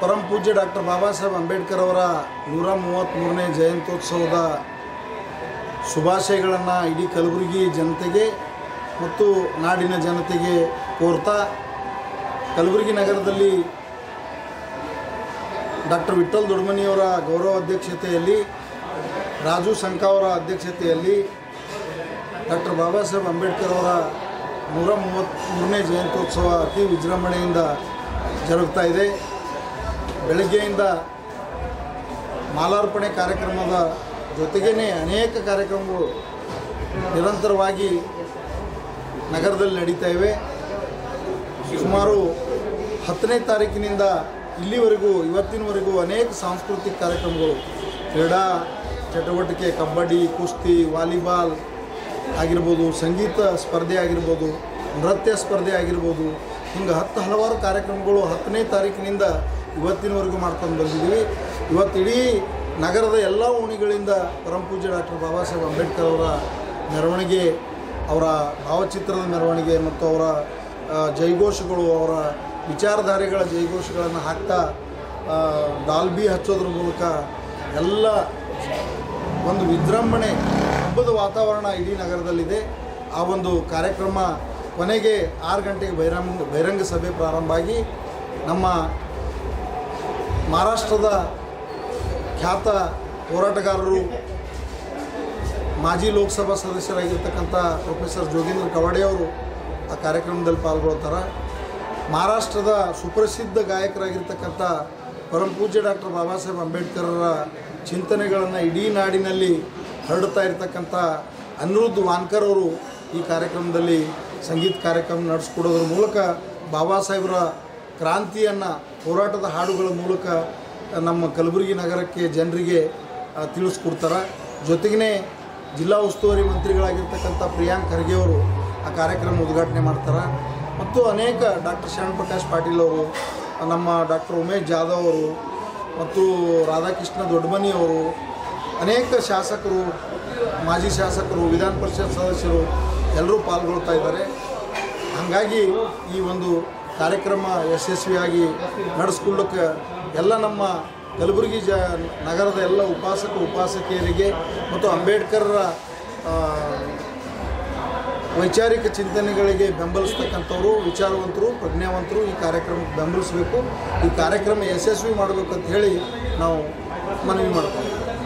ಪರಮ ಪೂಜ್ಯ ಡಾಕ್ಟರ್ ಬಾಬಾ ಸಾಹೇಬ್ ಅಂಬೇಡ್ಕರ್ ಅವರ 133ನೇ ಜಯಂತ್ಯೋತ್ಸವದ ಶುಭಾಶಯಗಳನ್ನು ಇಡೀ ಕಲಬುರಗಿ ಜನತೆಗೆ ಮತ್ತು ನಾಡಿನ ಜನತೆಗೆ ಕೋರ್ತಾ ಕಲಬುರಗಿ ನಗರದಲ್ಲಿ ಡಾಕ್ಟರ್ ವಿಠ್ಠಲ್ ದೊಡ್ಮನಿಯವರ ಗೌರವ ಅಧ್ಯಕ್ಷತೆಯಲ್ಲಿ ರಾಜು ಸಂಕ ಅವರ ಅಧ್ಯಕ್ಷತೆಯಲ್ಲಿ ಡಾಕ್ಟರ್ ಬಾಬಾ ಸಾಹೇಬ್ ಅಂಬೇಡ್ಕರ್ ಅವರ 133ನೇ ಜಯಂತ್ಯೋತ್ಸವ ಅತಿ ವಿಜೃಂಭಣೆಯಿಂದ ಜರುಗ್ತಾ ಇದೆ. ಬೆಳಗ್ಗೆಯಿಂದ ಮಾಲಾರ್ಪಣೆ ಕಾರ್ಯಕ್ರಮದ ಜೊತೆಗೇ ಅನೇಕ ಕಾರ್ಯಕ್ರಮಗಳು ನಿರಂತರವಾಗಿ ನಗರದಲ್ಲಿ ನಡೀತಾ ಇವೆ. ಸುಮಾರು 10ನೇ ತಾರೀಕಿನಿಂದ ಇಲ್ಲಿವರೆಗೂ ಇವತ್ತಿನವರೆಗೂ ಅನೇಕ ಸಾಂಸ್ಕೃತಿಕ ಕಾರ್ಯಕ್ರಮಗಳು, ಕ್ರೀಡಾ ಚಟುವಟಿಕೆ, ಕಬಡ್ಡಿ, ಕುಸ್ತಿ, ವಾಲಿಬಾಲ್ ಆಗಿರ್ಬೋದು, ಸಂಗೀತ ಸ್ಪರ್ಧೆ ಆಗಿರ್ಬೋದು, ನೃತ್ಯ ಸ್ಪರ್ಧೆ ಆಗಿರ್ಬೋದು, ಹಿಂಗೆ ಹಲವಾರು ಕಾರ್ಯಕ್ರಮಗಳು 10ನೇ ತಾರೀಕಿನಿಂದ ಇವತ್ತಿನವರೆಗೂ ಮಾಡ್ಕೊಂಡು ಬಂದಿದ್ದೀವಿ. ಇವತ್ತು ಇಡೀ ನಗರದ ಎಲ್ಲ ಓಣಿಗಳಿಂದ ಪರಮಪೂಜ್ಯ ಡಾಕ್ಟರ್ ಬಾಬಾ ಸಾಹೇಬ್ ಅಂಬೇಡ್ಕರ್ ಅವರ ಮೆರವಣಿಗೆ, ಅವರ ಭಾವಚಿತ್ರದ ಮೆರವಣಿಗೆ ಮತ್ತು ಅವರ ಜೈಘೋಷಗಳು, ಅವರ ವಿಚಾರಧಾರೆಗಳ ಜೈಘೋಷಗಳನ್ನು ಹಾಕ್ತಾ ಡಾಲ್ಬಿ ಹಚ್ಚೋದ್ರ ಮೂಲಕ ಎಲ್ಲ ಒಂದು ವಿಜೃಂಭಣೆ, ಹಬ್ಬದ ವಾತಾವರಣ ಇಡೀ ನಗರದಲ್ಲಿದೆ. ಆ ಒಂದು ಕಾರ್ಯಕ್ರಮ ಕೊನೆಗೆ 6 ಗಂಟೆಗೆ ಬಹಿರಂಗ ಸಭೆ ಪ್ರಾರಂಭ ಆಗಿ ನಮ್ಮ ಮಹಾರಾಷ್ಟ್ರದ ಖ್ಯಾತ ಹೋರಾಟಗಾರರು, ಮಾಜಿ ಲೋಕಸಭಾ ಸದಸ್ಯರಾಗಿರ್ತಕ್ಕಂಥ ಪ್ರೊಫೆಸರ್ ಜೋಗೇಂದ್ರ ಕವಾಡೆ ಅವರು ಆ ಕಾರ್ಯಕ್ರಮದಲ್ಲಿ ಪಾಲ್ಗೊಳ್ತಾರೆ. ಮಹಾರಾಷ್ಟ್ರದ ಸುಪ್ರಸಿದ್ಧ ಗಾಯಕರಾಗಿರ್ತಕ್ಕಂಥ ಪರಮಪೂಜ್ಯ ಡಾಕ್ಟರ್ ಬಾಬಾ ಸಾಹೇಬ್ ಅಂಬೇಡ್ಕರರ ಚಿಂತನೆಗಳನ್ನು ಇಡೀ ನಾಡಿನಲ್ಲಿ ಹರಡ್ತಾ ಇರತಕ್ಕಂಥ ಅನಿರುದ್ಧ್ ವಾನ್ಕರ್ ಅವರು ಈ ಕಾರ್ಯಕ್ರಮದಲ್ಲಿ ಸಂಗೀತ ಕಾರ್ಯಕ್ರಮ ನಡೆಸ್ಕೊಡೋದ್ರ ಮೂಲಕ ಬಾಬಾ ಸಾಹೇಬರ ಕ್ರಾಂತಿಯನ್ನು ಹೋರಾಟದ ಹಾಡುಗಳ ಮೂಲಕ ನಮ್ಮ ಕಲಬುರಗಿ ನಗರಕ್ಕೆ ಜನರಿಗೆ ತಿಳಿಸ್ಕೊಡ್ತಾರೆ. ಜೊತೆಗೇ ಜಿಲ್ಲಾ ಉಸ್ತುವಾರಿ ಮಂತ್ರಿಗಳಾಗಿರ್ತಕ್ಕಂಥ ಪ್ರಿಯಾಂಕ್ ಖರ್ಗೆ ಅವರು ಆ ಕಾರ್ಯಕ್ರಮ ಉದ್ಘಾಟನೆ ಮಾಡ್ತಾರೆ. ಮತ್ತು ಅನೇಕ ಡಾಕ್ಟರ್ ಶರಣ್ ಪ್ರಕಾಶ್ ಪಾಟೀಲ್ ಅವರು, ನಮ್ಮ ಡಾಕ್ಟರ್ ಉಮೇಶ್ ಜಾಧವ್ ಅವರು ಮತ್ತು ರಾಧಾಕೃಷ್ಣ ದೊಡ್ಡಮನಿ ಅವರು, ಅನೇಕ ಶಾಸಕರು, ಮಾಜಿ ಶಾಸಕರು, ವಿಧಾನ ಪರಿಷತ್ ಸದಸ್ಯರು ಎಲ್ಲರೂ ಪಾಲ್ಗೊಳ್ತಾ ಇದ್ದಾರೆ. ಹಾಗಾಗಿ ಈ ಒಂದು ಕಾರ್ಯಕ್ರಮ ಯಶಸ್ವಿಯಾಗಿ ನಡೆಸ್ಕೊಳ್ಳೋಕ್ಕೆ ಎಲ್ಲ ನಮ್ಮ ಕಲಬುರಗಿ ನಗರದ ಎಲ್ಲ ಉಪಾಸಕಿಯರಿಗೆ ಮತ್ತು ಅಂಬೇಡ್ಕರ್ರ ವೈಚಾರಿಕ ಚಿಂತನೆಗಳಿಗೆ ಬೆಂಬಲಿಸ್ತಕ್ಕಂಥವರು, ವಿಚಾರವಂತರು, ಪ್ರಜ್ಞಾವಂತರು ಈ ಕಾರ್ಯಕ್ರಮಕ್ಕೆ ಬೆಂಬಲಿಸಬೇಕು. ಈ ಕಾರ್ಯಕ್ರಮ ಯಶಸ್ವಿ ಮಾಡಬೇಕಂತ ಹೇಳಿ ನಾವು ಮನವಿ ಮಾಡ್ತೀವಿ.